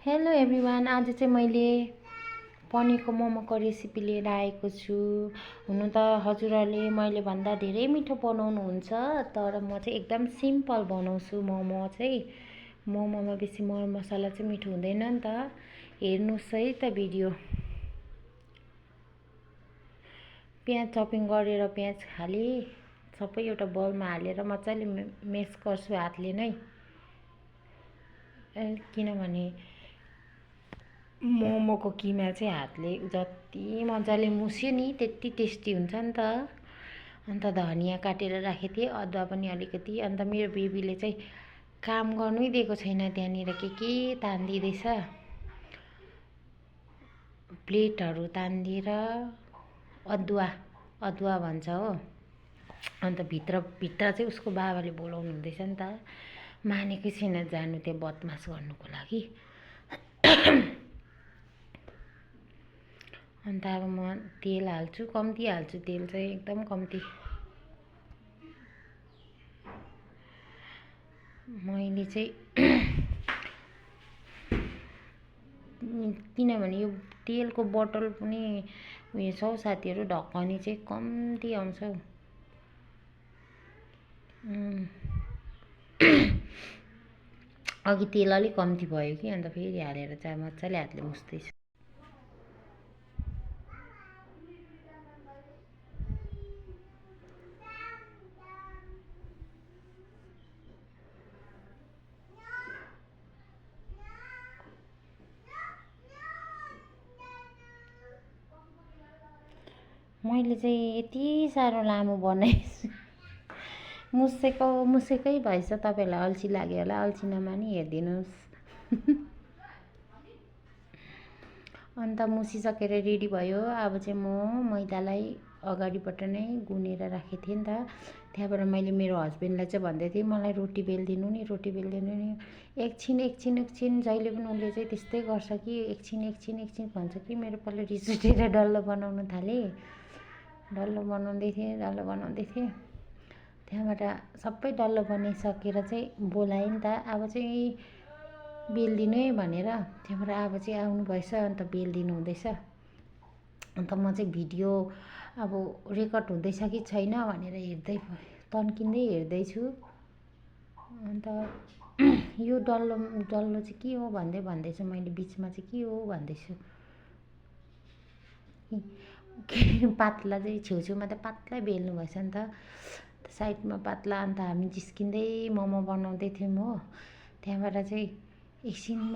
Hello everyone, आज चाहिँ मैले पनिरको मोमोको रेसिपी लिएर आएको छु। हुन त हजुरहरूले मैले भन्दा धेरै मिठो बनाउनुहुन्छ, तर म चाहिँ एकदम सिम्पल बनाउँछु मोमो चाहिँ। मोमोमा बेसी मरमसला चाहिँ मिठो हुँदैन नि त। हेर्नुहोस् है त भिडियो। प्याज चपिङ गरेर प्याज खाली सबै एउटा बलमा हालेर मजाले मेस गर्छु हातले नै, किनभने मोमोको किमा चाहिँ हातले जति मजाले मुस्यो नि त्यति टेस्टी हुन्छ नि त। अन्त धनियाँ काटेर राखेको थिएँ, अदुवा पनि अलिकति। अन्त मेरो बेबीले चाहिँ काम गर्नै दिएको छैन, त्यहाँनिर के तान्दिँदैछ, प्लेटहरू तान्दिएर अदुवा भन्छ हो। अन्त भित्र चाहिँ उसको बाबाले बोलाउनु हुँदैछ नि त, मानेकै छैन जानु त्यो बदमास गर्नुको लागि। अन्त अब म तेल हाल्छु, कम्ती हाल्छु, तेल चाहिँ एकदम कम्ती। मैले चाहिँ किनभने यो तेलको बोतल पनि उयो छ हौ साथीहरू, ढकनी चाहिँ कम्ती आउँछ हौ। अघि तेल अलिक कम्ती भयो कि, अन्त फेरि हालेर चाहिँ मजाले हातले मुस्दैछु। मैले चाहिँ यति साह्रो लामो बनाएछु, मुसेकै भएछ। तपाईँलाई अल्छी लाग्यो होला, अल्छी नमानी हेरिदिनुहोस्। अन्त मुसिसकेर रेडी भयो। अब चाहिँ म मैदालाई अगाडिबाट नै गुनेर राखेको थिएँ नि त। त्यहाँबाट मैले मेरो हस्बेन्डलाई चाहिँ भन्दै थिएँ, मलाई रोटी बेलिदिनु नि, रोटी बेलिदिनु नि। एकछिन जहिले पनि उसले चाहिँ त्यस्तै गर्छ कि, एकछिन भन्छ कि। मेरो पालि रिस उठेर डल्लो बनाउनु थालेँ। डल्लो बनाउँदै थिएँ। त्यहाँबाट सबै डल्लो बनाइसकेर चाहिँ बोलाएँ नि त। अब चाहिँ बेलिदिनु है भनेर। त्यहाँबाट अब चाहिँ आउनुभएछ, अन्त बेलिदिनु हुँदैछ। अन्त म चाहिँ भिडियो अब रेकर्ड हुँदैछ कि छैन भनेर तन्किँदै हेर्दैछु। अन्त यो डल्लो चाहिँ के हो भन्दैछु मैले, बिचमा चाहिँ के हो भन्दैछु। पातला चाहिँ छेउछेउमा त पातला बेल्नु भएछ नि त, साइडमा पातला। अन्त हामी जिस्किँदै मोमो बनाउँदै थियौँ हो। त्यहाँबाट चाहिँ एकछिनमा